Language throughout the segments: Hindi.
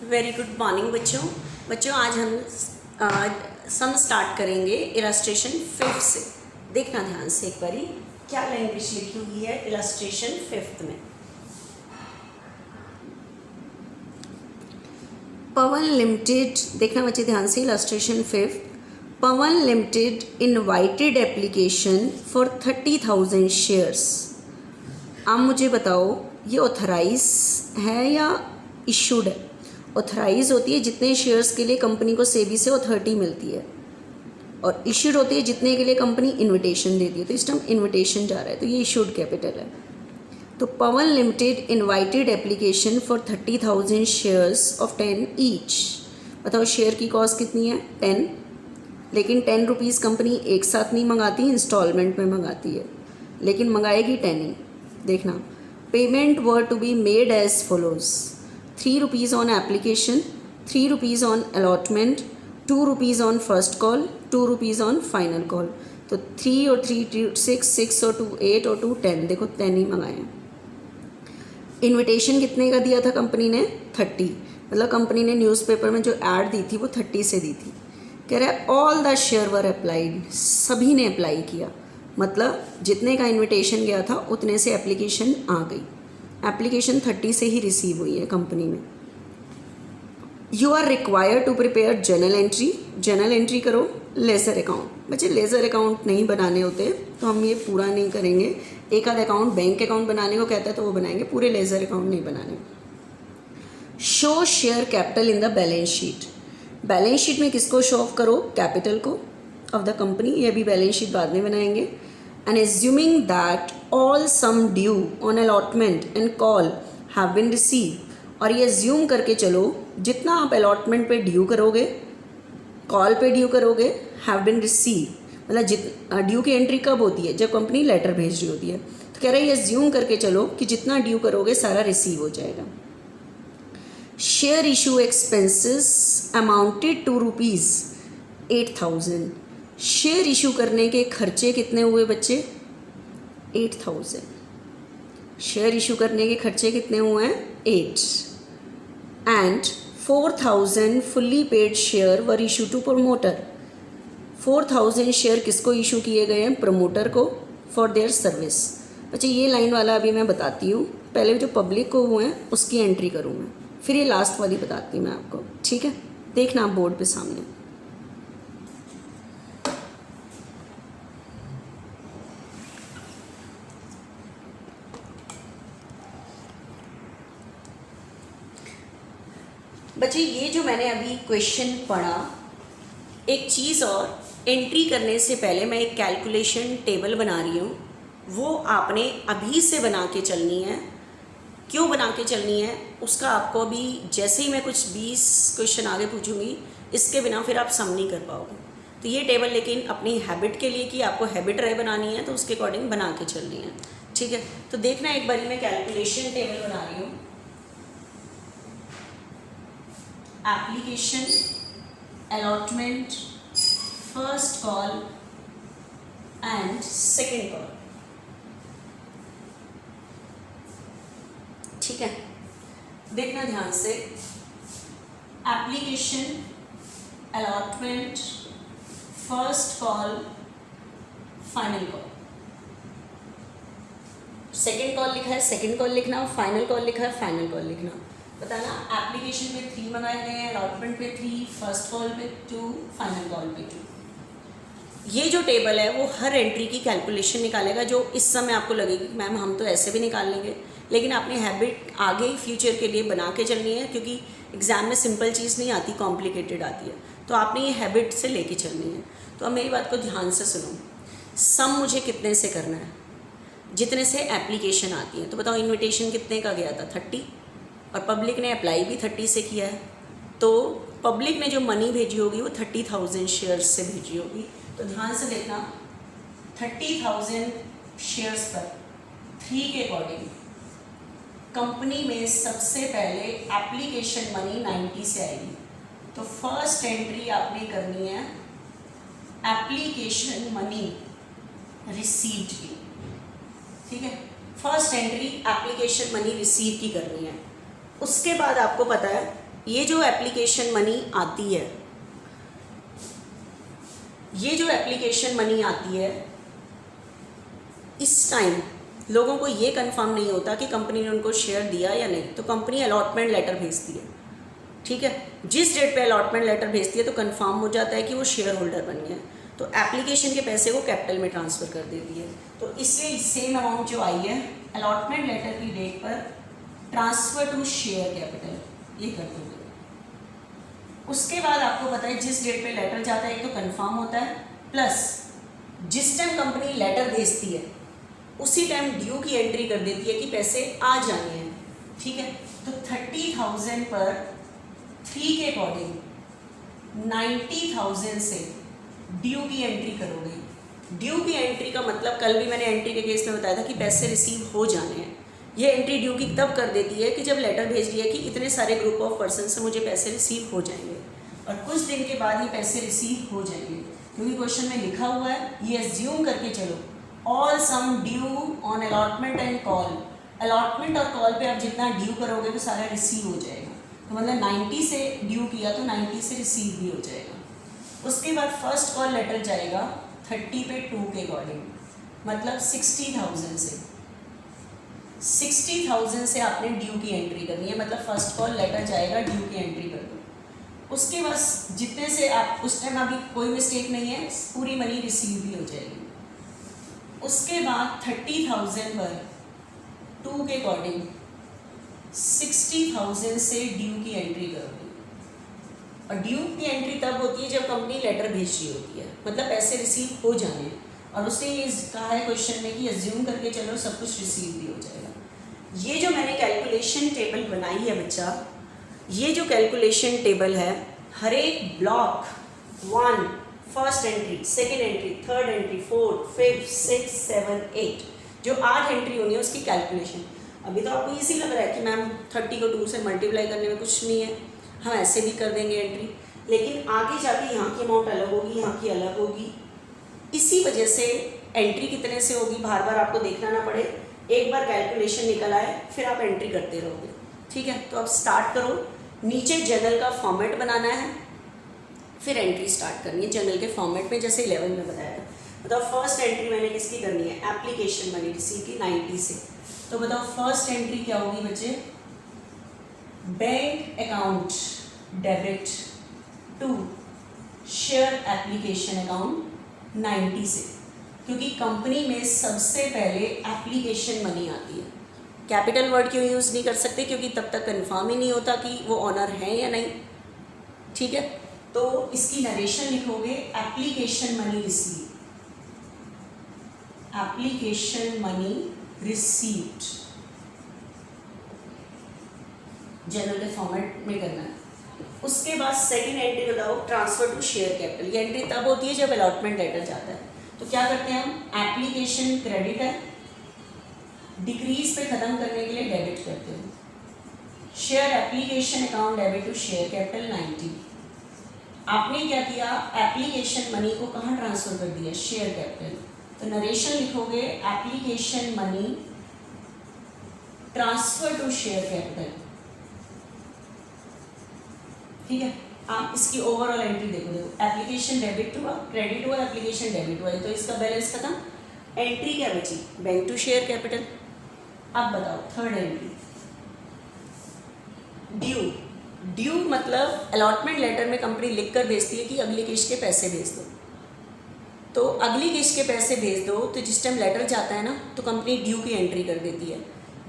वेरी गुड मॉर्निंग बच्चों आज हम सम स्टार्ट करेंगे इलस्ट्रेशन 5 से। देखना ध्यान से एक बारी क्या लैंग्वेज लिखी हुई है इलस्ट्रेशन 5 में। पवन लिमिटेड, देखना बच्चे ध्यान से illustration 5। Pawan limited invited application for 30,000 shares. अब मुझे बताओ ये ऑथराइज है या इशूड है? ऑथराइज होती है जितने शेयर्स के लिए कंपनी को सेबी से अथॉरिटी मिलती है, और इशूड होती है जितने के लिए कंपनी इनविटेशन देती है। तो इस टाइम इनविटेशन जा रहा है तो ये इशूड कैपिटल है। तो Pawan limited invited application for 30,000 shares of 10 each. बताओ शेयर की कॉस्ट कितनी है? 10। लेकिन 10 रुपीज़ कंपनी एक साथ नहीं मंगाती, इंस्टॉलमेंट में मंगाती है, लेकिन मंगाएगी 10 ही। देखना, payment were to be made as follows: 3 rupees on application, 3 rupees on allotment, 2 rupees on first call, 2 rupees on final call। तो 3 और 3 6 और 2 8 और 2 10। देखो 10 ही मंगाए हैं। इनविटेशन कितने का दिया था कंपनी ने? 30। मतलब कंपनी ने न्यूज़पेपर में जो ऐड दी थी वो 30 से दी थी। कह रहा है all the share were applied, सभी ने अप्लाई किया। मतलब जितने का इन्विटेशन गया था उतने से एप्लीकेशन आ गई। एप्लीकेशन 30 से ही रिसीव हुई है कंपनी में। You are required to prepare journal entry. Journal entry करो लेजर अकाउंट। बच्चे लेजर अकाउंट नहीं बनाने होते तो हम ये पूरा नहीं करेंगे। एक आध अकाउंट बैंक अकाउंट बनाने को कहता है तो वो बनाएंगे, पूरे लेजर अकाउंट नहीं बनाने। Show share capital in the balance sheet. Balance sheet में किसको शो ऑफ करो? कैपिटल को ऑफ द कंपनी। ये भी बैलेंस शीट बाद में बनाएंगे। And assuming that all sum due on allotment and call have been received, और ये assume करके चलो जितना आप allotment पे ड्यू करोगे, कॉल पे ड्यू करोगे, have been received, मतलब ड्यू की एंट्री कब होती है? जब कंपनी लेटर भेज रही होती है। तो कह रहा है ये assume करके चलो कि जितना ड्यू करोगे सारा रिसीव हो जाएगा। Share issue expenses amounted to ₹8,000। Share issue करने के खर्चे कितने हुए बच्चे? 8,000। शेयर इशू करने के खर्चे कितने हुए हैं? 8। And 4,000 fully paid share were issue to promoter. 4,000 share किसको इशू किए गए हैं? प्रमोटर को, फॉर देयर सर्विस। बच्चे ये लाइन वाला अभी मैं बताती हूँ, पहले जो पब्लिक को हुए हैं उसकी एंट्री करूँ मैं, फिर ये लास्ट वाली बताती हूँ मैं आपको, ठीक है? देखना आप बोर्ड पे सामने। बच्चे ये जो मैंने अभी क्वेश्चन पढ़ा, एक चीज़ और, एंट्री करने से पहले मैं एक कैलकुलेशन टेबल बना रही हूँ, वो आपने अभी से बना के चलनी है। क्यों बना के चलनी है उसका आपको अभी, जैसे ही मैं कुछ 20 क्वेश्चन आगे पूछूंगी, इसके बिना फिर आप सम नहीं कर पाओगे। तो ये टेबल लेकिन अपनी हैबिट के लिए कि आपको हैबिट रहे बनानी है, तो उसके अकॉर्डिंग बना के चलनी है, ठीक है? तो देखना एक बारी मैं कैलकुलेशन टेबल बना रही हूँ। Application, allotment, first call and second call, ठीक है? देखना ध्यान से, application, allotment, first call, final call. Second call लिखा है सेकेंड कॉल लिखना, फाइनल कॉल लिखा है फाइनल कॉल लिखना। बताना एप्लीकेशन पे 3 मंगाए गए हैं, अलॉटमेंट पे 3, फर्स्ट कॉल पे 2, फाइनल कॉल पे 2। ये जो टेबल है वो हर एंट्री की कैलकुलेशन निकालेगा, जो इस समय आपको लगेगी कि मैम हम तो ऐसे भी निकाल लेंगे, लेकिन अपनी हैबिट आगे फ्यूचर के लिए बना के चलनी है, क्योंकि एग्ज़ाम में सिंपल चीज़ नहीं आती, कॉम्प्लिकेटेड आती है। तो आपने ये हैबिट से लेके चलनी है। तो अब मेरी बात को ध्यान से सुनो। सम मुझे कितने से करना है? जितने से एप्लीकेशन आती है। तो बताओ इन्विटेशन कितने का गया था? 30, और पब्लिक ने अप्लाई भी 30 से किया है। तो पब्लिक ने जो मनी भेजी होगी वो 30,000 शेयर्स से भेजी होगी। तो ध्यान से देखना, 30,000 शेयर्स पर 3 के अकॉर्डिंग कंपनी में सबसे पहले एप्लीकेशन मनी 90 से आएगी। तो फर्स्ट एंट्री आपने करनी है एप्लीकेशन मनी रिसीव्ड की, ठीक है? First entry application money receive की करनी है। उसके बाद आपको पता है ये जो एप्लीकेशन मनी आती है, ये जो एप्लीकेशन मनी आती है, इस टाइम लोगों को ये कंफर्म नहीं होता कि कंपनी ने उनको शेयर दिया या नहीं, तो कंपनी अलॉटमेंट लेटर भेजती है, ठीक है। जिस डेट पे अलॉटमेंट लेटर भेजती है तो कंफर्म हो जाता है कि वो शेयर होल्डर बन गया, तो एप्लीकेशन के पैसे को कैपिटल में ट्रांसफ़र कर देती है। तो इसलिए सेम अमाउंट जो आई है अलॉटमेंट लेटर की डेट पर ट्रांसफ़र टू शेयर कैपिटल, ये कर दोगे। उसके बाद आपको पता है जिस डेट पे लेटर जाता है एक तो कंफर्म होता है, प्लस जिस टाइम कंपनी लेटर भेजती है उसी टाइम ड्यू की एंट्री कर देती है कि पैसे आ जाने हैं, ठीक है। तो 30,000 पर 3 के अकॉर्डिंग 90,000 से ड्यू की एंट्री करोगे। ड्यू की एंट्री का मतलब कल भी मैंने एंट्री के केस में बताया था कि पैसे रिसीव हो जाने हैं। ये एंट्री ड्यू की तब कर देती है कि जब लेटर भेज दिया कि इतने सारे ग्रुप ऑफ पर्सन से मुझे पैसे रिसीव हो जाएंगे, और कुछ दिन के बाद ये पैसे रिसीव हो जाएंगे, क्योंकि क्वेश्चन में लिखा हुआ है, ये एज्यूम करके चलो all sum due on allotment and call. Allotment और कॉल पे आप जितना ड्यू करोगे वो सारा रिसीव हो जाएगा, तो मतलब 90 से ड्यू किया तो 90 से रिसीव भी हो जाएगा। उसके बाद फर्स्ट कॉल लेटर जाएगा 30 पे 2 के अकॉर्डिंग, मतलब 60,000 से 60,000 से आपने ड्यू की एंट्री करनी है, मतलब फर्स्ट कॉल लेटर जाएगा, ड्यू की एंट्री कर दो। उसके बाद जितने से आप उस टाइम अभी कोई मिस्टेक नहीं है, पूरी मनी रिसीव भी हो जाएगी। उसके बाद 30,000 पर 2 के अकॉर्डिंग 60,000 से ड्यू की एंट्री करोगे, और ड्यू की एंट्री तब होती है जब कंपनी लेटर भेज रही होती है, मतलब पैसे रिसीव हो जाने हैं, और उसने ये कहा है क्वेश्चन में कि एज्यूम करके चलो सब कुछ रिसीव भी हो जाएगा। ये जो मैंने कैलकुलेशन टेबल बनाई है बच्चा, ये जो कैलकुलेशन टेबल है, हर एक block 1 first entry, second entry, third entry, fourth, fifth, 6, 7, 8 जो 8 एंट्री होनी है उसकी कैलकुलेशन। अभी तो आपको इजी लग रहा है कि मैम 30 को 2 से मल्टीप्लाई करने में कुछ नहीं है, हम ऐसे भी कर देंगे एंट्री, लेकिन आगे जाके यहाँ की अमाउंट अलग होगी, यहाँ की अलग होगी। इसी वजह से एंट्री कितने से होगी बार बार आपको देखना ना पड़े, एक बार कैलकुलेशन निकल आए फिर आप एंट्री करते रहोगे, ठीक है। तो अब स्टार्ट करो, नीचे जर्नल का फॉर्मेट बनाना है, फिर एंट्री स्टार्ट करनी है जर्नल के फॉर्मेट में, जैसे 11 में बताया था। बताओ फर्स्ट एंट्री मैंने किसकी करनी है, एप्लीकेशन मनी रिसीव की 90 से। तो बताओ फर्स्ट एंट्री क्या होगी बच्चे, bank account debit to share application account 90 से, क्योंकि कंपनी में सबसे पहले एप्लीकेशन मनी आती है। कैपिटल वर्ड क्यों यूज़ नहीं कर सकते, क्योंकि तब तक कंफर्म ही नहीं होता कि वो ऑनर है या नहीं, ठीक है। तो इसकी नरेशन लिखोगे application money receive, application money received, general के फॉर्मेट में करना है। उसके बाद सेकंड एंट्री बताओ ट्रांसफर टू शेयर कैपिटल। ये एंट्री तब होती है जब अलॉटमेंट लेटर जाता है। तो क्या करते हैं हम, एप्लीकेशन क्रेडिट है, डिक्रीज पे खत्म करने के लिए डेबिट करते हैं, share application account debit to share capital 90। आपने क्या किया, एप्लीकेशन मनी को कहाँ ट्रांसफर कर दिया, शेयर कैपिटल। तो नरेशन लिखोगे application money transfer to share capital, ठीक है। आप इसकी ओवरऑल एंट्री देखो, एप्लीकेशन डेबिट हुआ, क्रेडिट हुआ, एप्लीकेशन डेबिट हुआ, तो इसका बैलेंस खत्म। एंट्री क्या बची, बैंक टू शेयर कैपिटल। अब बताओ थर्ड एंट्री, ड्यू। ड्यू मतलब अलॉटमेंट लेटर में कंपनी लिख कर भेजती है कि अगली किस्त के पैसे भेज दो, तो अगली किस्त के पैसे भेज दो, तो जिस टाइम लेटर जाता है ना तो कंपनी ड्यू की एंट्री कर देती है।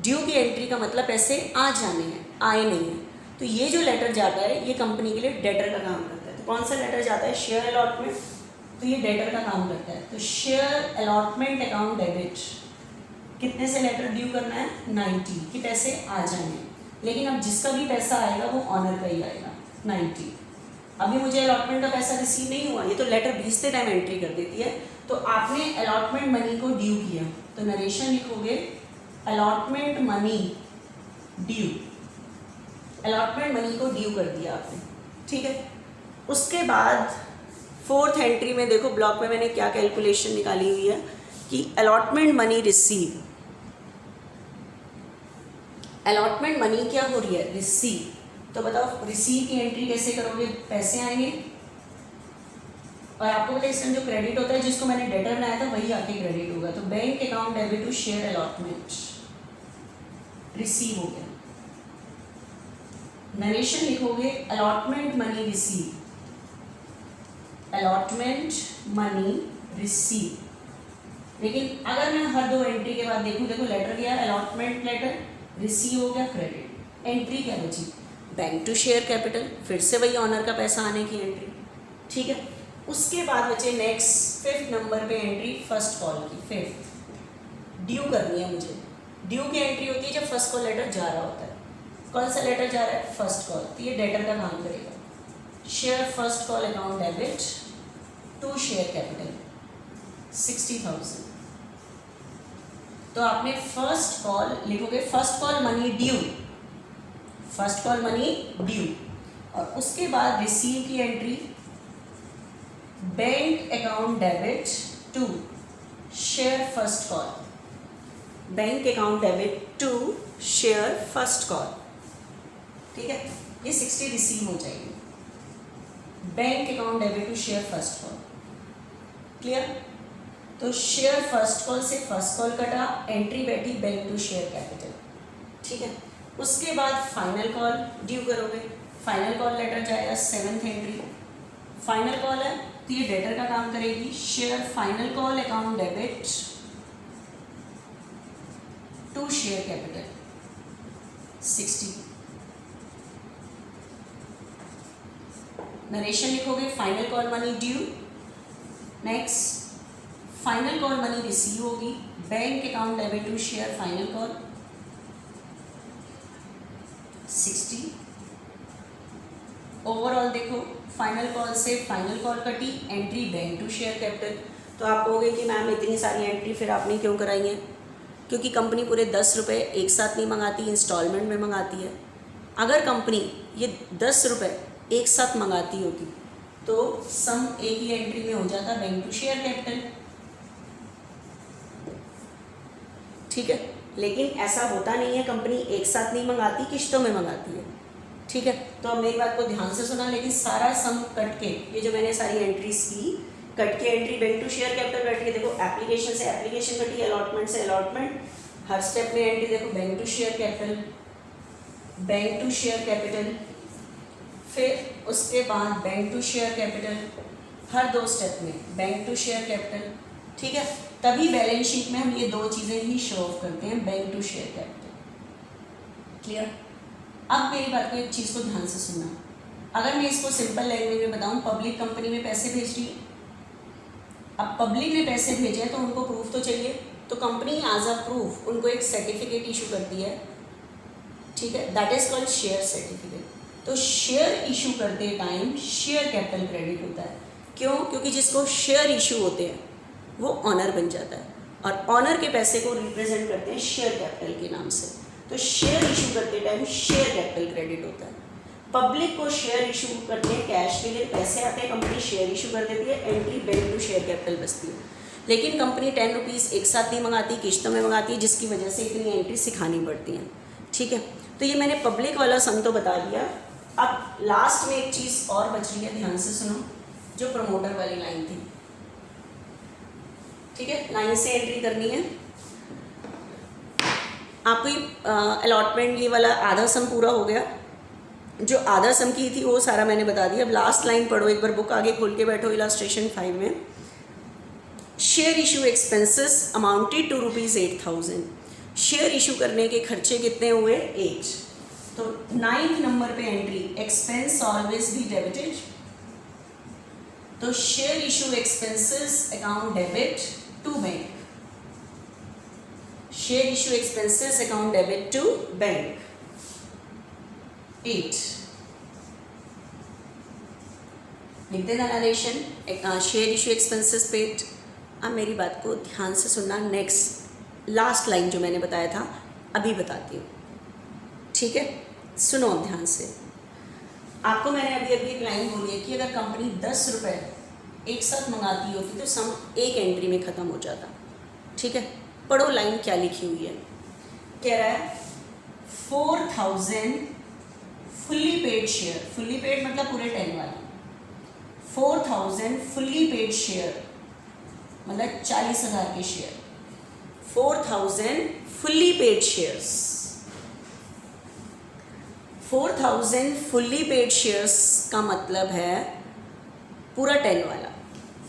ड्यू की एंट्री का मतलब पैसे आ जाने हैं, आए नहीं हैं। तो ये जो लेटर जाता है ये कंपनी के लिए डेटर का काम करता है। तो कौन सा लेटर जाता है, शेयर अलॉटमेंट, तो ये डेटर का काम करता है। तो शेयर अलॉटमेंट अकाउंट डेबिट, कितने से लेटर ड्यू करना है, 90 कि पैसे आ जाने, लेकिन अब जिसका भी पैसा आएगा वो ऑनर का ही आएगा 90। अभी मुझे अलॉटमेंट का पैसा रिसीव नहीं हुआ, ये तो लेटर भेजते टाइम एंट्री कर देती है। तो आपने अलॉटमेंट मनी को ड्यू किया, तो नरेशन लिखोगे allotment money due, allotment money को ड्यू कर दिया आपने, ठीक है। उसके बाद फोर्थ एंट्री में देखो ब्लॉक में मैंने क्या कैलकुलेशन निकाली हुई है कि allotment money receive, allotment money क्या हो रही है, रिसीव, तो बताओ रिसीव की एंट्री कैसे करोगे, पैसे आएंगे और आपको पता है इसमें जो क्रेडिट होता है जिसको मैंने डेटर बनाया था वही आके क्रेडिट होगा। तो bank account debit to share allotment receive हो गया। नरेशन लिखोगे allotment money receive, allotment money receive. लेकिन अगर मैं हर दो एंट्री के बाद देखूं, देखो लेटर दिया अलॉटमेंट लेटर, रिसीव हो गया क्रेडिट, एंट्री क्या बची बैंक टू शेयर कैपिटल, फिर से वही ऑनर का पैसा आने की एंट्री। ठीक है, उसके बाद बचे नेक्स्ट 5th नंबर पे एंट्री फर्स्ट कॉल की। 5th ड्यू करनी है मुझे। ड्यू की एंट्री होती है जब फर्स्ट कॉल लेटर जा रहा होता है। कौन सा लेटर जा रहा है, फर्स्ट कॉल, तो ये डेटर का काम करेगा। Share first call account debit to share capital 60,000। तो आपने फर्स्ट कॉल लिखोगे, first call money due, first call money due, और उसके बाद रिसीव की entry bank account debit to share first call, bank account debit to share first call. ठीक है, ये 60 रिसीव हो जाएगी, bank account debit to share first call. Clear? तो शेयर फर्स्ट कॉल से फर्स्ट कॉल कटा, एंट्री बैठी बैंक टू शेयर कैपिटल। ठीक है, उसके बाद फाइनल कॉल ड्यू करोगे, फाइनल कॉल लेटर जाएगा 7th एंट्री। फाइनल कॉल है तो ये डेटर का काम करेगी, share final call account debit to share capital 60। Narration लिखोगे final call money due, next final call money receive होगी, bank account debit to share final call 60। Overall देखो फाइनल कॉल से फाइनल कॉल कटी, entry bank to share capital. तो आप कहोगे कि मैम इतनी सारी एंट्री फिर आपने क्यों कराई है, क्योंकि कंपनी पूरे 10 रुपये एक साथ नहीं मंगाती, इंस्टॉलमेंट में मंगाती है। अगर कंपनी ये 10 रुपये एक साथ मंगाती होती तो सम एक ही एंट्री में हो जाता बैंक टू शेयर कैपिटल। ठीक है, लेकिन ऐसा होता नहीं है, कंपनी एक साथ नहीं मंगाती, किश्तों में मंगाती है। ठीक है, तो अब मेरी बात को ध्यान से सुना, लेकिन सारा सम कट के, ये जो मैंने सारी एंट्रीज की कट के entry bank to share capital बैठ के, देखो एप्लीकेशन से एप्लीकेशन कटी, अलॉटमेंट से अलॉटमेंट, हर स्टेप में एंट्री देखो bank to share capital, bank to share capital, फिर उसके बाद बैंक टू शेयर कैपिटल, हर दो स्टेप में बैंक टू शेयर कैपिटल। ठीक है, तभी बैलेंस शीट में हम ये दो चीज़ें ही शो ऑफ करते हैं, bank to share capital. Clear? अब मेरी बात को एक चीज़ को ध्यान से सुनना, अगर मैं इसको सिंपल लैंग्वेज में बताऊं, पब्लिक कंपनी में पैसे भेज रही है, अब पब्लिक ने पैसे भेजे हैं तो उनको प्रूफ तो चाहिए, तो कंपनी एज अ प्रूफ उनको एक सर्टिफिकेट इशू करती है। ठीक है, that is called share certificate. तो शेयर इशू करते टाइम शेयर कैपिटल क्रेडिट होता है। क्यों? क्योंकि जिसको शेयर इशू होते हैं वो ऑनर बन जाता है, और ऑनर के पैसे को रिप्रेजेंट करते हैं शेयर कैपिटल के नाम से। तो शेयर इशू करते टाइम शेयर कैपिटल क्रेडिट होता है। पब्लिक को शेयर इशू करते हैं, कैश के लिए पैसे आते हैं, कंपनी शेयर इशू कर देती है, entry bank to share capital बचती है। लेकिन कंपनी 10 रुपीज़ एक साथ नहीं मंगाती, किश्तों में मंगाती है, जिसकी वजह से इतनी एंट्री सिखानी पड़ती हैं। ठीक है, तो ये मैंने पब्लिक वाला सम तो बता दिया। अब लास्ट में एक चीज़ और बच रही है, ध्यान से सुनो, जो प्रमोटर वाली लाइन थी। ठीक है, लाइन से एंट्री करनी है आपको। ये अलॉटमेंट ये वाला आधा सम पूरा हो गया, जो आधा सम की थी वो सारा मैंने बता दिया। अब लास्ट लाइन पढ़ो, एक बार बुक आगे खोल के बैठो, इलास्ट्रेशन 5 में। Share issue expenses amounted to ₹8,000। Share issue करने के खर्चे कितने हुए? 8। तो 9th नंबर पे entry, expense always be debited. तो share issue expenses account debit to bank, share issue expenses account debit to bank 8। लिख देना narration, share issue expenses paid. अब मेरी बात को ध्यान से सुनना, नेक्स्ट लास्ट लाइन जो मैंने बताया था अभी बताती हूँ। ठीक है, सुनो अब ध्यान से। आपको मैंने अभी एक लाइन बोली है कि अगर कंपनी 10 रुपये एक साथ मंगाती होती तो सम एक एंट्री में ख़त्म हो जाता। ठीक है, पढ़ो लाइन क्या लिखी हुई है। कह रहा है 4,000 fully paid share, fully paid मतलब पूरे 10 वाला, 4000 फुल्ली पेड शेयर मतलब 40,000 के share, 4000 fully paid shares, 4000 fully paid shares का मतलब है पूरा 10 वाला,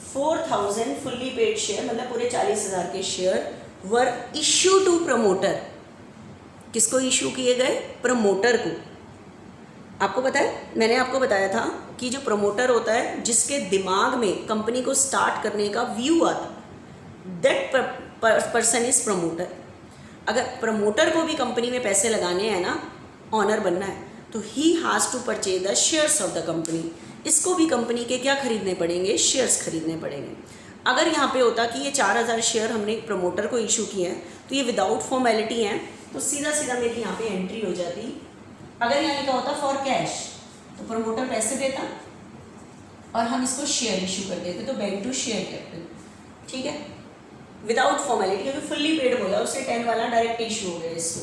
4000 फुल्ली पेड शेयर मतलब पूरे 40,000 के share were issue to promoter. किसको इशू किए गए? प्रमोटर को। आपको पता है, मैंने आपको बताया था कि जो प्रमोटर होता है जिसके दिमाग में कंपनी को स्टार्ट करने का व्यू आता, दैट पर्सन इज प्रमोटर। अगर प्रमोटर को भी कंपनी में पैसे लगाने हैं ना, ऑनर बनना है, तो he has to purchase the shares of the company. इसको भी कंपनी के क्या खरीदने पड़ेंगे? शेयर्स खरीदने पड़ेंगे। अगर यहाँ पे होता कि ये 4000 शेयर हमने प्रमोटर को इशू किए हैं तो ये विदाउट फॉर्मेलिटी हैं, तो सीधा सीधा मेरी यहाँ पे एंट्री हो जाती। अगर यहाँ लिखा होता फॉर कैश तो प्रमोटर पैसे देता और हम इसको शेयर इशू कर देते, तो बैंक टू शेयर कैपिटल, ठीक है, विदाउट फॉर्मेलिटी। क्योंकि फुल्ली पेड बोला, उससे 10 वाला डायरेक्ट इशू हो गया इसको,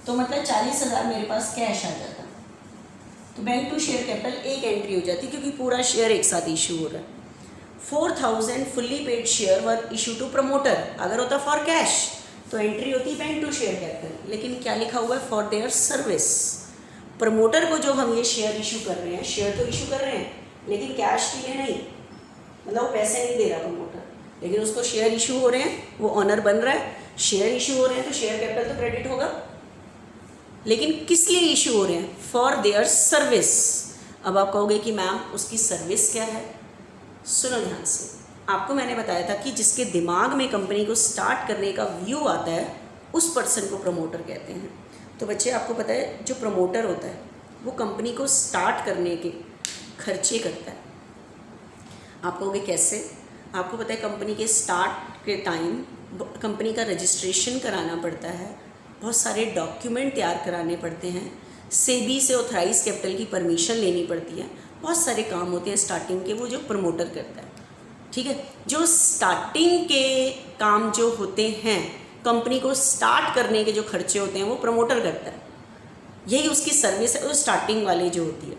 तो मतलब 40,000 मेरे पास कैश आ जाता, तो बैंक टू शेयर कैपिटल एक एंट्री हो जाती क्योंकि पूरा शेयर एक साथ इशू हो रहा है। 4000 fully paid share were issue to promoter, अगर होता फॉर कैश तो एंट्री होती बैंक टू शेयर कैपिटल, लेकिन क्या लिखा हुआ है? For their service. प्रमोटर को जो हम ये शेयर इशू कर रहे हैं, शेयर तो इशू कर रहे हैं लेकिन कैश के लिए नहीं, मतलब वो पैसे नहीं दे रहा प्रमोटर, लेकिन उसको शेयर इशू हो रहे हैं, वो ऑनर बन रहा है, शेयर इशू हो रहे हैं तो शेयर कैपिटल तो क्रेडिट होगा, लेकिन किस लिए इशू हो रहे हैं? For their service. अब आप कहोगे कि मैम उसकी सर्विस क्या है? सुनो ध्यान से, आपको मैंने बताया था कि जिसके दिमाग में कंपनी को स्टार्ट करने का व्यू आता है उस पर्सन को प्रमोटर कहते हैं। तो बच्चे आपको पता है जो प्रमोटर होता है वो कंपनी को स्टार्ट करने के खर्चे करता है। आप कहोगे कैसे? आपको पता है कंपनी के स्टार्ट के टाइम कंपनी का रजिस्ट्रेशन कराना पड़ता है, बहुत सारे डॉक्यूमेंट तैयार कराने पड़ते हैं, सेबी से ऑथराइज कैपिटल की परमिशन लेनी पड़ती है, बहुत सारे काम होते हैं स्टार्टिंग के, वो जो प्रमोटर करता है, ठीक है। जो स्टार्टिंग के काम जो होते हैं, कंपनी को स्टार्ट करने के जो खर्चे होते हैं वो प्रमोटर करता है, यही उसकी सर्विस है, वो स्टार्टिंग वाली जो होती है,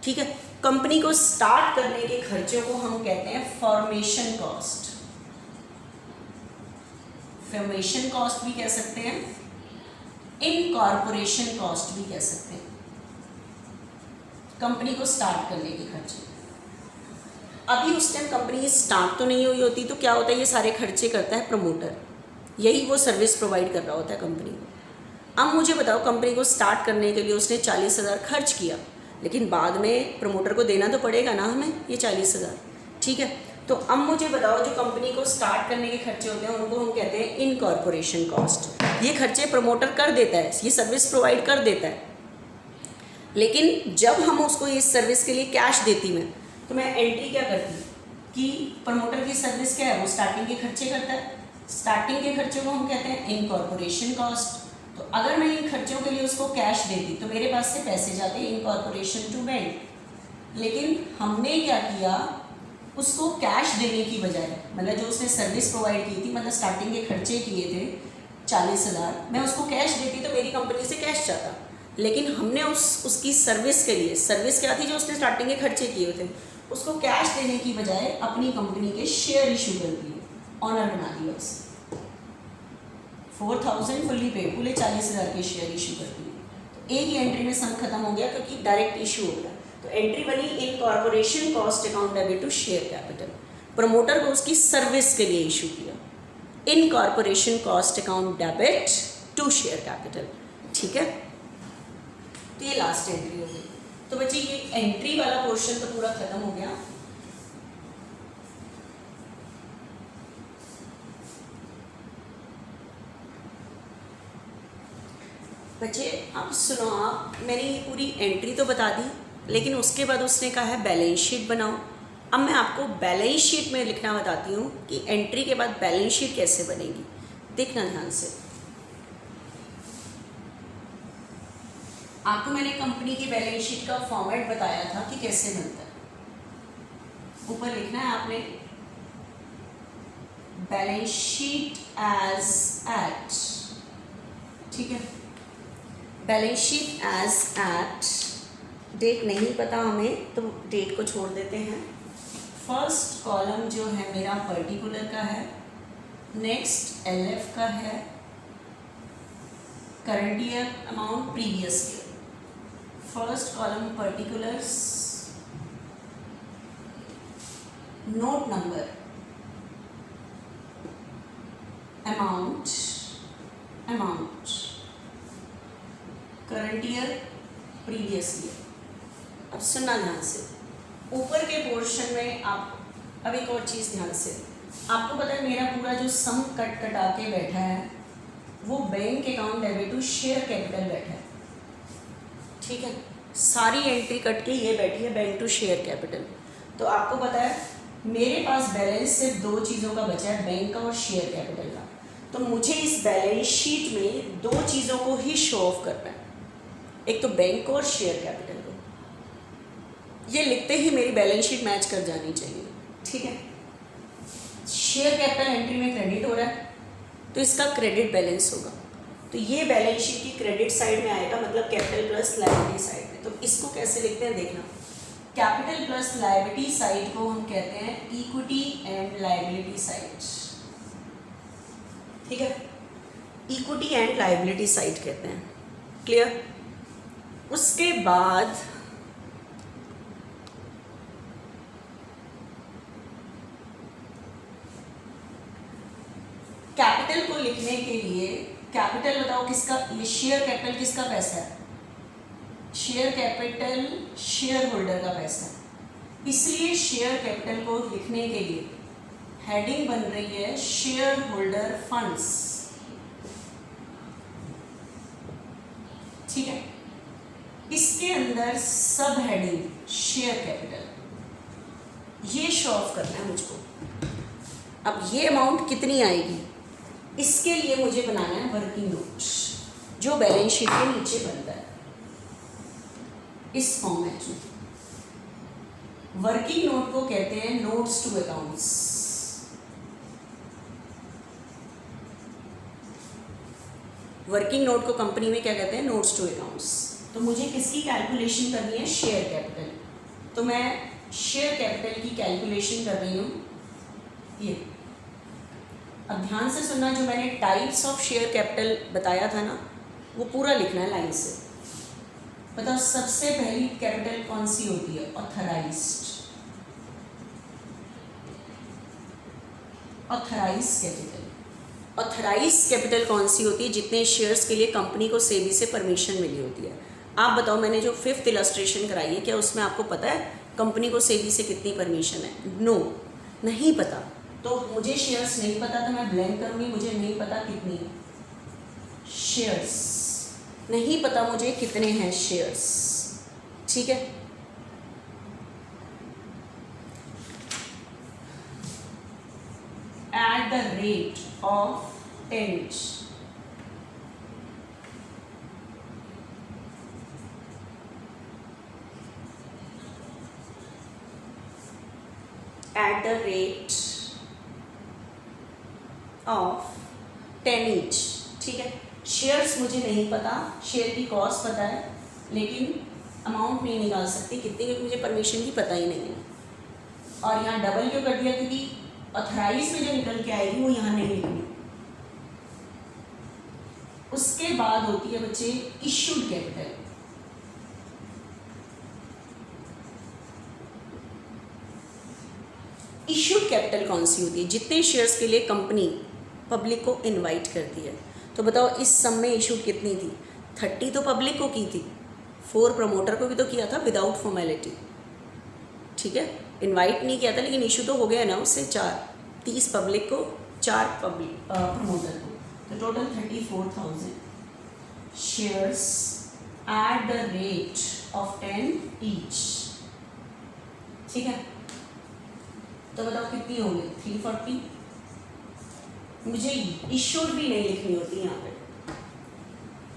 ठीक है। कंपनी को स्टार्ट करने के खर्चों को हम कहते हैं फॉर्मेशन कॉस्ट, फॉर्मेशन कॉस्ट भी कह सकते हैं, इनकॉर्पोरेशन कॉस्ट भी कह सकते हैं, कंपनी को स्टार्ट करने के खर्चे। अभी उस टाइम कंपनी स्टार्ट तो नहीं हुई होती, तो क्या होता है, ये सारे खर्चे करता है प्रमोटर, यही वो सर्विस प्रोवाइड कर रहा होता है कंपनी को। अब मुझे बताओ, कंपनी को स्टार्ट करने के लिए उसने 40,000 खर्च किया, लेकिन बाद में प्रमोटर को देना तो पड़ेगा ना हमें ये 40,000, ठीक है। तो अब मुझे बताओ, जो कंपनी को स्टार्ट करने के खर्चे होते हैं उनको हम कहते हैं इनकॉर्पोरेशन कॉस्ट। ये खर्चे प्रमोटर कर देता है, ये सर्विस प्रोवाइड कर देता है, लेकिन जब हम उसको इस सर्विस के लिए कैश देती मैं, तो मैं एंट्री क्या करती कि प्रमोटर की सर्विस क्या है, वो स्टार्टिंग के खर्चे करता है, स्टार्टिंग के खर्चों को हम कहते हैं इनकॉर्पोरेशन कॉस्ट। तो अगर मैं इन खर्चों के लिए उसको कैश देती तो मेरे पास से पैसे जाते इनकॉर्पोरेशन टू बैंक, लेकिन हमने क्या किया, उसको कैश देने की बजाय, मतलब जो उसने सर्विस प्रोवाइड की थी, मतलब स्टार्टिंग के खर्चे किए थे 40,000, मैं उसको कैश देती तो मेरी कंपनी से कैश जाता, लेकिन हमने उसकी सर्विस के लिए, सर्विस क्या थी जो उसने स्टार्टिंग के खर्चे किए थे, उसको कैश देने की बजाय अपनी कंपनी के शेयर इशू कर दिए, ऑनर बना दिया उसे, 4000 फुल्ली पेड, पूरे 40,000 के शेयर इशू कर दिए। तो एक ही एंट्री में सम खत्म हो गया क्योंकि डायरेक्ट इशू हो गया। तो एंट्री बनी incorporation cost account debit to share capital, promoter को उसकी सर्विस के लिए इशू किया, incorporation cost account debit to share capital, ठीक है। तो ये लास्ट एंट्री हो गई। तो बच्चे ये एंट्री वाला पोर्शन तो पूरा खत्म हो गया। बच्चे अब सुनो, आप मैंने ये पूरी एंट्री तो बता दी, लेकिन उसके बाद उसने कहा है बैलेंस शीट बनाओ। अब मैं आपको बैलेंस शीट में लिखना बताती हूँ कि एंट्री के बाद बैलेंस शीट कैसे बनेगी, देखना ध्यान से। आपको मैंने कंपनी की बैलेंस शीट का फॉर्मेट बताया था कि कैसे बनता है। ऊपर लिखना है आपने बैलेंस शीट एज एट, ठीक है, balance sheet as at date नहीं पता हमें तो डेट को छोड़ देते हैं। फर्स्ट कॉलम जो है मेरा पर्टिकुलर का है, नेक्स्ट LF का है, current year amount, previous year. First column particulars, note number, amount, current year, previous year. अब सुनना ध्यान से, ऊपर के पोर्शन में आप, अब एक और चीज़ ध्यान से, आपको पता है मेरा पूरा जो सम कट कटा के बैठा है वो bank account debit to share capital बैठा है, ठीक है। सारी एंट्री कट के ये बैठी है बैंक टू शेयर कैपिटल। तो आपको पता है मेरे पास बैलेंस सिर्फ दो चीज़ों का बचा है, बैंक का और शेयर कैपिटल का। तो मुझे इस बैलेंस शीट में दो चीज़ों को ही शो ऑफ करना है, एक तो बैंक को और शेयर कैपिटल को। ये लिखते ही मेरी बैलेंस शीट मैच कर जानी चाहिए, ठीक है। शेयर कैपिटल एंट्री में क्रेडिट हो रहा है तो इसका क्रेडिट बैलेंस होगा, तो ये बैलेंस शीट की क्रेडिट साइड में आएगा, मतलब कैपिटल प्लस लायबिलिटी साइड में। तो इसको कैसे लिखते हैं देखना, कैपिटल प्लस लायबिलिटी साइड को हम कहते हैं इक्विटी एंड लायबिलिटी साइड, ठीक है। इक्विटी एंड लायबिलिटी साइड कहते हैं, क्लियर। उसके बाद कैपिटल को लिखने के लिए, कैपिटल बताओ किसका, ये शेयर कैपिटल किसका पैसा है, शेयर कैपिटल शेयर होल्डर का पैसा है, इसलिए शेयर कैपिटल को लिखने के लिए हेडिंग बन रही है शेयर होल्डर फंड्स, ठीक है। इसके अंदर सब हेडिंग शेयर कैपिटल, ये शो ऑफ करना है मुझको। अब ये अमाउंट कितनी आएगी, इसके लिए मुझे बनाना है वर्किंग नोट, जो बैलेंस शीट के नीचे बनता है इस फॉर्मेट में। वर्किंग नोट को कहते हैं notes to accounts. Working note को कंपनी में क्या कहते हैं, नोट्स टू अकाउंट्स। तो मुझे किसकी कैलकुलेशन करनी है, शेयर कैपिटल। तो मैं शेयर कैपिटल की कैलकुलेशन कर रही हूँ ये। अब ध्यान से सुनना, जो मैंने टाइप्स ऑफ शेयर कैपिटल बताया था ना, वो पूरा लिखना है लाइन से। बताओ सबसे पहली कैपिटल कौन सी होती है, authorised. Authorised capital, authorised capital कौन सी होती है, जितने शेयर्स के लिए कंपनी को सेबी से परमिशन मिली होती है। आप बताओ, मैंने जो 5th इलस्ट्रेशन कराई है, क्या उसमें आपको पता है कंपनी को सेबी से कितनी परमिशन है? नो, नहीं पता। तो मुझे शेयर्स नहीं पता तो मैं ब्लैंक करूँगी, मुझे नहीं पता कितनी है शेयर्स, नहीं पता मुझे कितने हैं शेयर्स, ठीक है। At the rate of 10 at the rate of 10 each, ठीक है। शेयर्स मुझे नहीं पता, शेयर की कॉस्ट पता है लेकिन अमाउंट नहीं निकाल सकती कितनी, क्योंकि मुझे परमिशन की पता ही नहीं है। और यहाँ डबल क्यों कर दिया, क्योंकि ऑथराइज में जो निकल के आएगी वो यहाँ नहीं लिखनी। उसके बाद होती है बच्चे इश्यूड कैपिटल। इश्यूड कैपिटल कौन सी होती है, जितने शेयर्स के लिए कंपनी पब्लिक को इनवाइट करती है। तो बताओ इस सम में इशूड कितनी थी, 30 तो पब्लिक को की थी, 4 प्रमोटर को भी तो किया था विदाउट फॉर्मेलिटी, ठीक है। इनवाइट नहीं किया था लेकिन इशू तो हो गया ना उससे 4, 30 पब्लिक को, 4 प्रमोटर को, तो total 34,000 shares at the rate of 10 each, ठीक है। तो बताओ कितनी होगी, 340। मुझे इश्यूड भी नहीं लिखनी होती यहाँ पे,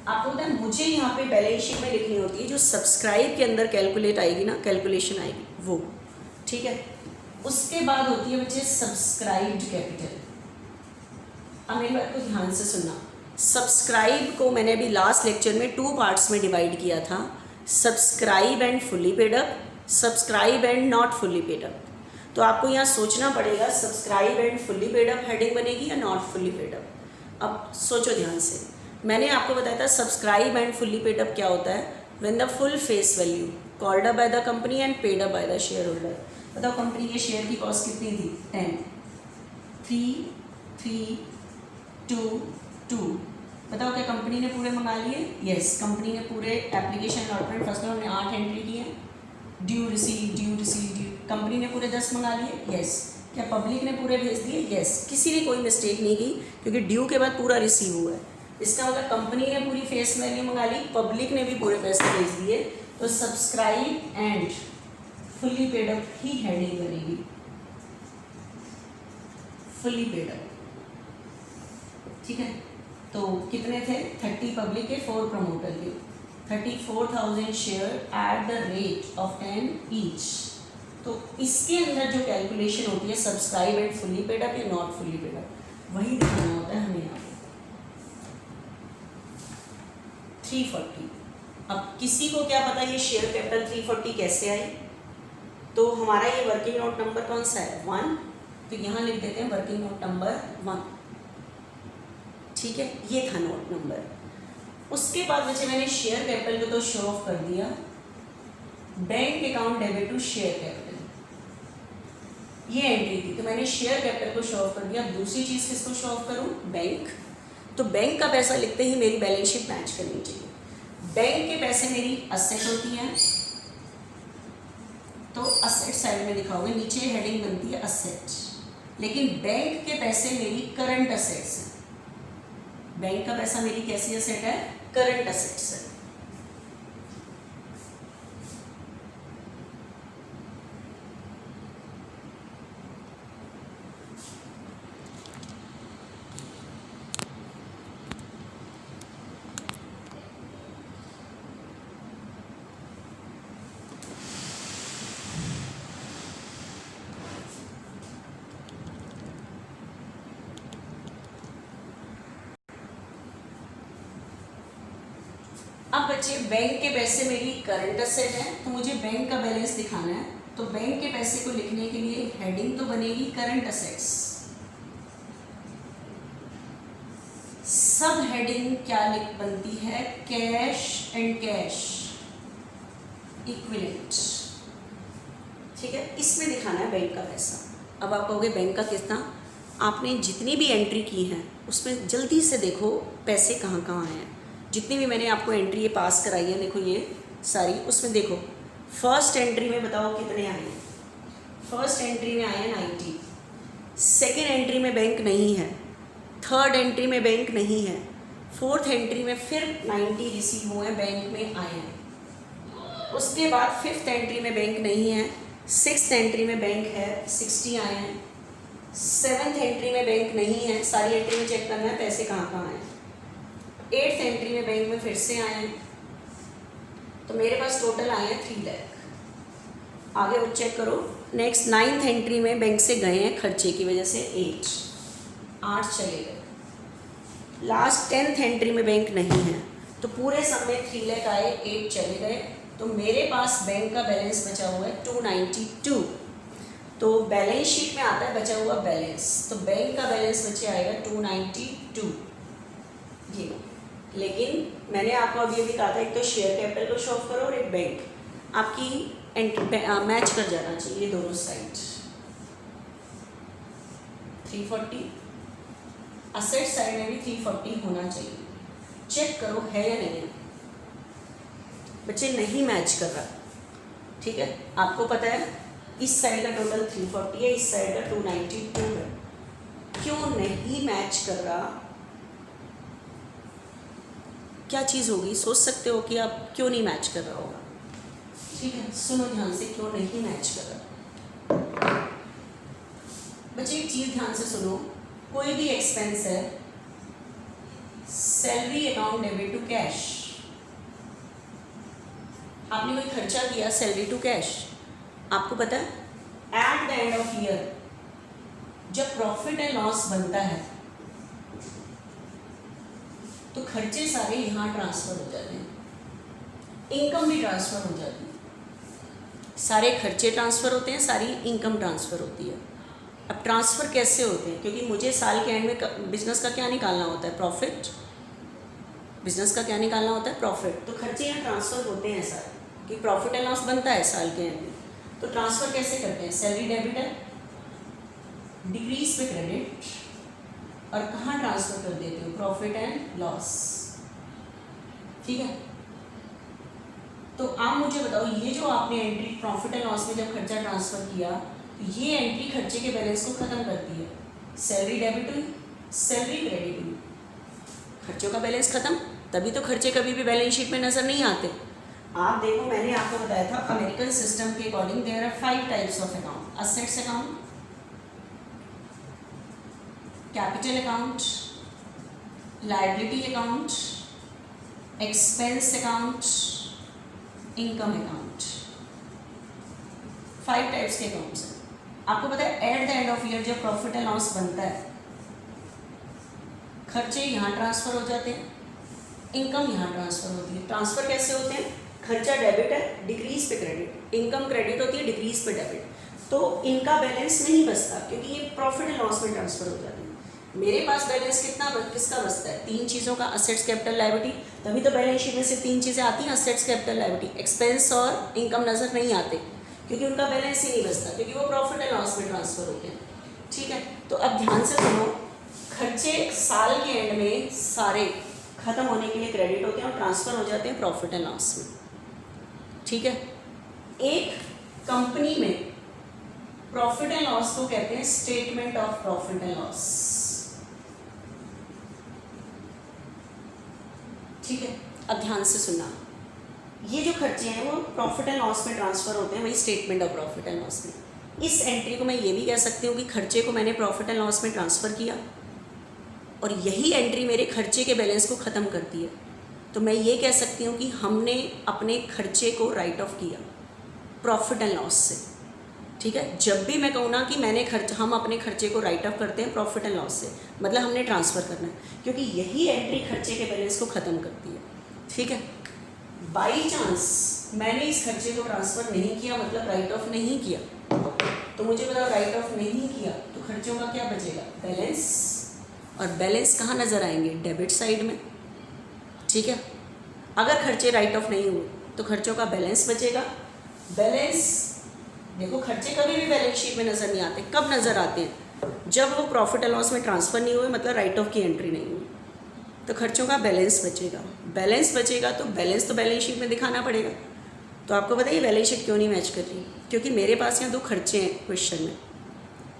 आपको पता है मुझे यहाँ पे बैलेंस शीट में लिखनी होती है जो सब्सक्राइब के अंदर कैलकुलेट आएगी ना, कैलकुलेशन आएगी वो, ठीक है। उसके बाद होती है बच्चे सब्सक्राइब्ड कैपिटल। अब मेरी बात को ध्यान से सुनना, सब्सक्राइब को मैंने अभी लास्ट लेक्चर में 2 पार्ट्स में डिवाइड किया था। Subscribe and fully paid up, subscribe and not fully paid up. तो आपको यहाँ सोचना पड़ेगा subscribe and fully paid up heading बनेगी या नॉट फुल्ली पेड अप। अब सोचो ध्यान से, मैंने आपको बताया था subscribe and fully paid up क्या होता है, when the full face value called up by the company and paid up by the share holder. बताओ कंपनी के शेयर की कॉस्ट कितनी थी, 10, 3, 3, 2, 2। बताओ क्या कंपनी ने पूरे मंगा लिए? यस, कंपनी ने पूरे एप्लीकेशन अलॉटमेंट फर्स्ट में हमने 8 एंट्री की है, due receive due receive due, company ने पूरे 10 मंगा लिए। यस, क्या पब्लिक ने पूरे भेज दिए? यस, किसी ने कोई मिस्टेक नहीं की क्योंकि ड्यू के बाद पूरा रिसीव हुआ है। इसका मतलब कंपनी ने पूरी फेस वैल्यू मंगा ली, पब्लिक ने भी पूरे पैसे भेज दिए। तो subscribe and fully paid up he heading बनेगी, फुल्ली पेड अप। ठीक है, तो कितने थे? 30 पब्लिक के, 4 प्रमोटर के, 34,000 share at the rate of 10 each. तो इसके अंदर जो कैलकुलेशन होती है subscribe and fully paid up या नॉट फुल्ली पेड अप, वही दिखाना होता है हमें यहाँ पे। 340। अब किसी को क्या पता ये शेयर कैपिटल 340 कैसे आई? तो हमारा ये वर्किंग नोट नंबर कौन सा है? 1। तो यहाँ लिख देते हैं वर्किंग नोट नंबर 1। ठीक है, ये था नोट नंबर। उसके बाद बच्चे मैंने शेयर कैपिटल को तो शो ऑफ कर दिया, bank account debit to share capital ये एंट्री थी, तो मैंने शेयर कैपिटल को शो ऑफ कर दिया। दूसरी चीज़ किसको शो ऑफ करूँ? बैंक। तो बैंक का पैसा लिखते ही मेरी बैलेंस शीट मैच करनी चाहिए। बैंक के पैसे मेरी असेट होती हैं, तो असेट साइड में दिखाओगे, नीचे हेडिंग बनती है असेट, लेकिन बैंक के पैसे मेरी करंट असेट्स हैं। बैंक का पैसा मेरी कैसी असेट है? करंट असेट्स है। अब बच्चे बैंक के पैसे मेरी करंट असेट है, तो मुझे बैंक का बैलेंस दिखाना है। तो बैंक के पैसे को लिखने के लिए हेडिंग तो बनेगी करंट असेट्स, सब हेडिंग क्या बनती है? Cash and cash equivalent. ठीक है, इसमें दिखाना है बैंक का पैसा। अब आप कहोगे बैंक का कितना? आपने जितनी भी एंट्री की है उसमें जल्दी से देखो पैसे कहाँ कहाँ हैं। जितनी भी मैंने आपको एंट्री ये पास कराई है, देखो ये सारी, उसमें देखो फर्स्ट एंट्री में बताओ कितने आए हैं? फर्स्ट एंट्री में आए हैं 90, सेकेंड एंट्री में बैंक नहीं है, थर्ड एंट्री में बैंक नहीं है, फोर्थ एंट्री में फिर 90 रिसीव हुए हैं, बैंक में आए हैं। उसके बाद फिफ्थ एंट्री में बैंक नहीं है, सिक्स्थ एंट्री में बैंक है, 60 आए हैं। सेवन्थ एंट्री में बैंक नहीं है, सारी एंट्री में चेक करना है पैसे कहाँ कहाँ हैं। एट्थ एंट्री में बैंक में फिर से आए हैं, तो मेरे पास टोटल आए हैं 3 लाख। आगे वो चेक करो। नेक्स्ट 9th एंट्री में बैंक से गए हैं खर्चे की वजह से 8 चले गए। लास्ट 10th एंट्री में बैंक नहीं है, तो पूरे सब में 3 लाख आए, 8 चले गए, तो मेरे पास बैंक का बैलेंस बचा हुआ है 292। तो बैलेंस शीट में आता है बचा हुआ बैलेंस, तो बैंक का बैलेंस बचे आएगा 292 ये। लेकिन मैंने आपको अभी अभी कहा था एक तो शेयर कैपिटल को शो ऑफ करो और एक बैंक, आपकी मैच कर जाना चाहिए दोनों साइड। 340 असेट साइड में भी 340 होना चाहिए। चेक करो है या नहीं है। बच्चे नहीं मैच कर रहा, ठीक है, आपको पता है इस साइड का टोटल 340 है, इस साइड का 292 है। क्यों नहीं मैच कर रहा? क्या चीज़ होगी? सोच सकते हो कि आप क्यों नहीं मैच कर रहा होगा। ठीक है, सुनो ध्यान से, क्यों नहीं मैच कर रहा। बच्चे एक चीज़ ध्यान से सुनो, कोई भी एक्सपेंस है, salary account debit to cash, आपने कोई खर्चा किया सैलरी टू कैश, आपको पता है at the end of year जब प्रॉफिट एंड लॉस बनता है तो खर्चे सारे यहाँ ट्रांसफर हो जाते हैं। इनकम भी ट्रांसफ़र हो जाती है, सारे खर्चे ट्रांसफ़र होते हैं, सारी इनकम ट्रांसफ़र होती है। अब ट्रांसफ़र कैसे होते हैं, क्योंकि मुझे साल के एंड में बिजनेस का क्या निकालना होता है, प्रॉफिट। बिजनेस का क्या निकालना होता है, प्रॉफिट। तो खर्चे यहाँ ट्रांसफ़र होते हैं सारे, कि प्रॉफिट एंड लॉस बनता है साल के एंड में। तो ट्रांसफ़र कैसे करते हैं, सैलरी डेबिट है, डिक्रीज पे क्रेडिट, और कहाँ ट्रांसफ़र कर देते हो, प्रॉफिट एंड लॉस। ठीक है, तो आप मुझे बताओ, ये जो आपने एंट्री प्रॉफिट एंड लॉस में जब खर्चा ट्रांसफ़र किया, तो ये एंट्री खर्चे के बैलेंस को ख़त्म करती है। सैलरी डेबिट हुई, सैलरी क्रेडिट हुई, खर्चों का बैलेंस ख़त्म। तभी तो खर्चे कभी भी बैलेंस शीट में नज़र नहीं आते। आप देखो, मैंने आपको बताया था अमेरिकन सिस्टम के according there are 5 types of account, assets account, capital account, liability account, expense account, income account. 5 types के अकाउंट्स हैं। आपको पता है at the end of year जब प्रॉफिट एंड लॉस बनता है, खर्चे यहाँ ट्रांसफ़र हो जाते हैं, इनकम यहाँ ट्रांसफ़र होती है। ट्रांसफ़र कैसे होते हैं, खर्चा डेबिट है, डिक्रीज पे क्रेडिट, इनकम क्रेडिट होती है, डिक्रीज पे डेबिट। तो इनका बैलेंस नहीं बचता, क्योंकि ये प्रॉफिट एंड लॉस में ट्रांसफ़र हो जाते हैं। मेरे पास बैलेंस किसका बचता है, 3 चीज़ों का, असेट्स, कैपिटल, लायबिलिटी। तभी तो बैलेंस शीट में से 3 चीज़ें आती हैं, असेट्स, कैपिटल, लायबिलिटी। एक्सपेंस और इनकम नज़र नहीं आते, क्योंकि उनका बैलेंस ही नहीं बचता, क्योंकि वो प्रॉफिट एंड लॉस में ट्रांसफ़र होते हैं। ठीक है, तो अब ध्यान से सुनो, खर्चे साल के एंड में सारे ख़त्म होने के लिए क्रेडिट होते हैं और ट्रांसफ़र हो जाते हैं प्रॉफिट एंड लॉस में। ठीक है, एक कंपनी में प्रॉफिट एंड लॉस को कहते हैं statement of profit and loss. ठीक है, अब ध्यान से सुनना, ये जो खर्चे हैं वो प्रॉफिट एंड लॉस में ट्रांसफ़र होते हैं, वही statement of profit and loss में। इस एंट्री को मैं ये भी कह सकती हूँ कि खर्चे को मैंने प्रॉफिट एंड लॉस में ट्रांसफ़र किया, और यही एंट्री मेरे खर्चे के बैलेंस को ख़त्म करती है। तो मैं ये कह सकती हूँ कि हमने अपने खर्चे को राइट ऑफ किया प्रॉफिट एंड लॉस से। ठीक है, जब भी मैं कहूँ ना कि हम अपने खर्चे को राइट ऑफ करते हैं प्रॉफिट एंड लॉस से, मतलब हमने ट्रांसफ़र करना है, क्योंकि यही एंट्री खर्चे के बैलेंस को ख़त्म करती है। ठीक है, बाई चांस मैंने इस खर्चे को ट्रांसफ़र नहीं किया, मतलब राइट ऑफ नहीं किया, तो मुझे बताओ, राइट ऑफ नहीं किया तो खर्चों का क्या बचेगा, बैलेंस। और बैलेंस कहाँ नज़र आएंगे, डेबिट साइड में। ठीक है, अगर खर्चे राइट ऑफ नहीं हुए तो खर्चों का बैलेंस बचेगा। बैलेंस देखो, खर्चे कभी भी बैलेंस शीट में नज़र नहीं आते। कब नज़र आते हैं, जब वो प्रॉफिट एंड लॉस में ट्रांसफ़र नहीं हुए, मतलब राइट ऑफ की एंट्री नहीं हुई, तो खर्चों का बैलेंस बचेगा। बैलेंस बचेगा तो बैलेंस तो बैलेंस शीट में दिखाना पड़ेगा। तो आपको पता है बैलेंस शीट क्यों नहीं मैच कर रही, क्योंकि मेरे पास यहाँ 2 खर्चे हैं क्वेश्चन में।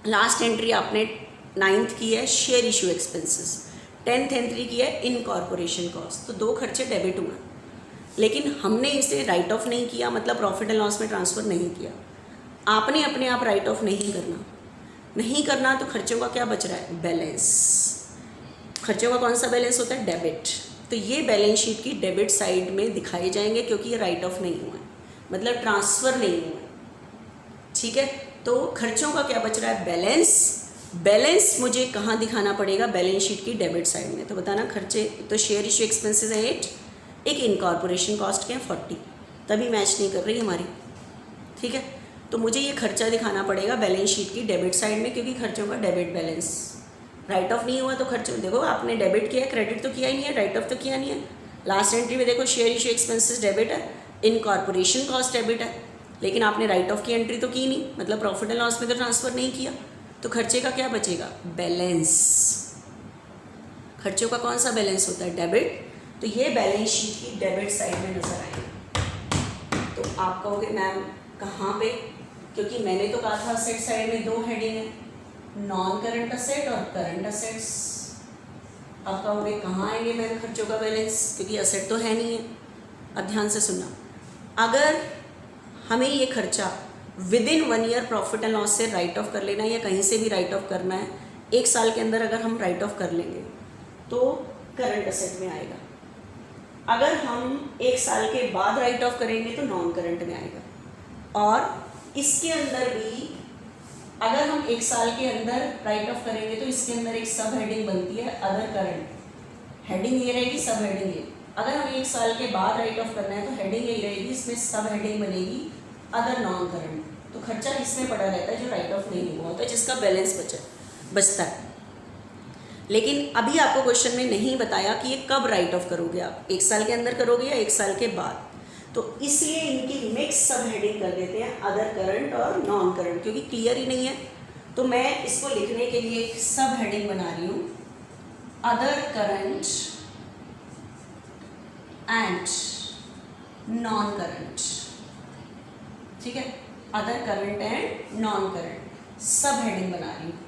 लास्ट एंट्री आपने 9th की है share issue expenses, 10th entry की है इनकॉर्पोरेशन कॉस्ट, तो 2 खर्चे डेबिट हुए, लेकिन हमने इसे राइट ऑफ नहीं किया, मतलब प्रॉफिट एंड लॉस में ट्रांसफ़र नहीं किया। आपने अपने आप राइट ऑफ नहीं करना, तो खर्चों का क्या बच रहा है, बैलेंस। खर्चों का कौन सा बैलेंस होता है, डेबिट। तो ये बैलेंस शीट की डेबिट साइड में दिखाए जाएंगे, क्योंकि ये राइट ऑफ नहीं हुआ है, मतलब ट्रांसफ़र नहीं हुआ है। ठीक है, तो खर्चों का क्या बच रहा है, बैलेंस। बैलेंस मुझे कहाँ दिखाना पड़ेगा, बैलेंस शीट की डेबिट साइड में। तो बताना, खर्चे तो शेयर इशू एक्सपेंसेस है 8, एक इनकॉर्पोरेशन कॉस्ट के 40, तभी मैच नहीं कर रही हमारी। ठीक है, तो मुझे ये खर्चा दिखाना पड़ेगा बैलेंस शीट की डेबिट साइड में, क्योंकि खर्चों का डेबिट बैलेंस राइट ऑफ नहीं हुआ। तो खर्चों देखो, आपने डेबिट किया, क्रेडिट तो किया ही नहीं है, राइट ऑफ तो किया नहीं है। लास्ट एंट्री में देखो, शेयर इशू एक्सपेंसेस डेबिट है, इनकॉर्पोरेशन कॉस्ट डेबिट है, लेकिन आपने राइट ऑफ की एंट्री तो की नहीं, मतलब प्रॉफिट एंड लॉस में तो ट्रांसफ़र नहीं किया। तो खर्चे का क्या बचेगा, बैलेंस। खर्चों का कौन सा बैलेंस होता है, डेबिट। तो ये बैलेंस शीट की डेबिट साइड में नज़र आएगी। तो आप कहोगे मैम कहाँ पे, क्योंकि मैंने तो कहा था असेट साइड में 2 हेडिंग है, नॉन करंट असेट और करंट असेट्स। अब कहोगे कहाँ आएंगे मैम खर्चों का बैलेंस, क्योंकि असेट तो है नहीं है। अब ध्यान से सुनना, अगर हमें ये खर्चा within 1 year profit and loss से राइट ऑफ कर लेना है, या कहीं से भी राइट ऑफ करना है, 1 साल के अंदर अगर हम राइट ऑफ कर लेंगे तो करंट असेट में आएगा। अगर हम 1 साल के बाद राइट ऑफ करेंगे तो नॉन करंट में आएगा। और इसके अंदर भी अगर हम 1 साल के अंदर राइट ऑफ करेंगे तो इसके अंदर एक सब हेडिंग बनती है, अदर करंट। हेडिंग ये रहेगी, सब हेडिंग ये, अगर हमें 1 साल के बाद राइट ऑफ करना है तो हेडिंग यही रहेगी, इसमें सब हेडिंग बनेगी अदर नॉन करंट। तो खर्चा इसमें पड़ा रहता है जो राइट ऑफ नहीं हुआ होता है, जिसका बैलेंस बचता है। लेकिन अभी आपको क्वेश्चन में नहीं बताया कि ये कब राइट ऑफ करोगे आप, 1 साल के अंदर करोगे या 1 साल के बाद। तो इसलिए इनकी मिक्स सब हेडिंग कर देते हैं अदर करंट और नॉन करंट, क्योंकि क्लियर ही नहीं है। तो मैं इसको लिखने के लिए एक सब हेडिंग बना रही हूँ, other current and non current. ठीक है, other current and non current सब हेडिंग बना रही हूँ।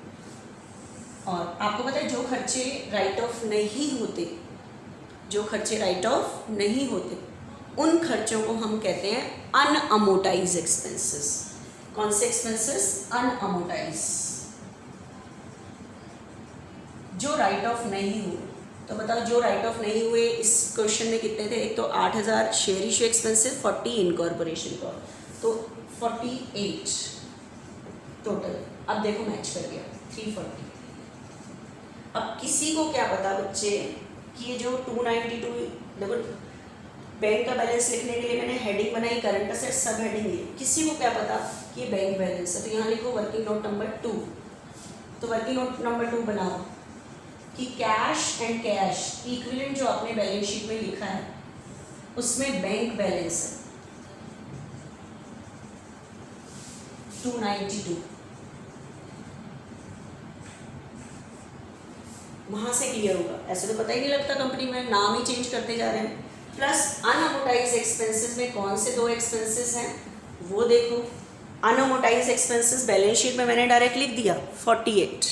और आपको पता है जो खर्चे राइट ऑफ नहीं होते, जो खर्चे राइट ऑफ नहीं होते उन खर्चों को हम कहते हैं अनअमोटाइज एक्सपेंसेस। कौन से एक्सपेंसेस? अनअमोटाइज, जो राइट ऑफ नहीं हुए। तो बताओ जो राइट ऑफ नहीं हुए इस क्वेश्चन में कितने थे? एक तो 8000 share issue expenses, 40 incorporation cost, तो 48 टोटल। अब देखो मैच कर गया 340। अब किसी को क्या पता बच्चे कि ये जो 292, देखो बैंक का बैलेंस लिखने के लिए मैंने हेडिंग बनाई करंट असेट सब हेडिंग ली, किसी को क्या पता कि ये बैंक बैलेंस है। तो यहाँ लिखो वर्किंग नोट नंबर 2। तो वर्किंग नोट नंबर 2 बनाओ कि कैश एंड कैश इक्विवेलेंट जो आपने बैलेंस शीट में लिखा है उसमें बैंक बैलेंस है 292। वहाँ से क्लियर होगा, ऐसे तो पता ही नहीं लगता, कंपनी में नाम ही चेंज करते जा रहे हैं। प्लस अनअमोटाइज एक्सपेंसेस में कौन से 2 एक्सपेंसेस हैं वो देखो। अनअमोटाइज एक्सपेंसेस बैलेंस शीट में मैंने डायरेक्ट लिख दिया 48,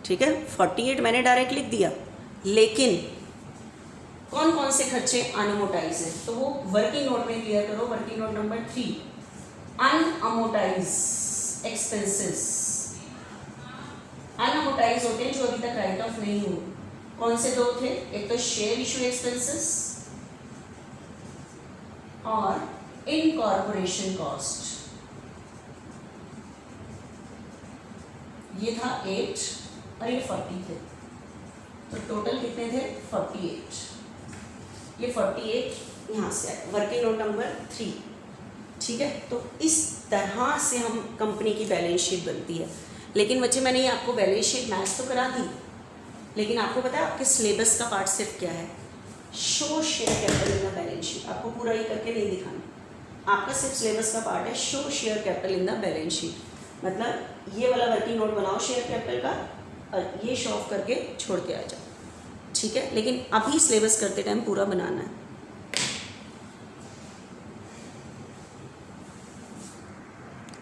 ठीक है 48 मैंने डायरेक्ट लिख दिया। लेकिन कौन कौन से खर्चे अनअमोटाइज हैं तो वो वर्किंग नोट में क्लियर करो। Working note number 3, unamortised expenses. Unamortised होते हैं जो अभी तक राइट ऑफ नहीं हुए। कौन से 2 थे? एक तो शेयर इशू एक्सपेंसेस और इनकॉर्पोरेशन कॉस्ट। ये था 8 और ये 40 थे, तो टोटल कितने थे? 48। ये 48 यहाँ से आया, वर्किंग नोट नंबर 3। ठीक है, तो इस तरह से हम कंपनी की बैलेंस शीट बनती है। लेकिन बच्चे मैंने ये आपको बैलेंस शीट मैच तो करा दी, लेकिन आपको पता है आपके सिलेबस का पार्ट सिर्फ क्या है? Show share capital in the balance sheet. आपको पूरा ये करके नहीं दिखाना, आपका सिर्फ सिलेबस का पार्ट है show share capital in the balance sheet. मतलब ये वाला वर्किंग नोट बनाओ शेयर कैपिटल का और ये शो ऑफ करके छोड़ के आ जाओ। ठीक है, लेकिन अभी सिलेबस करते टाइम पूरा बनाना है।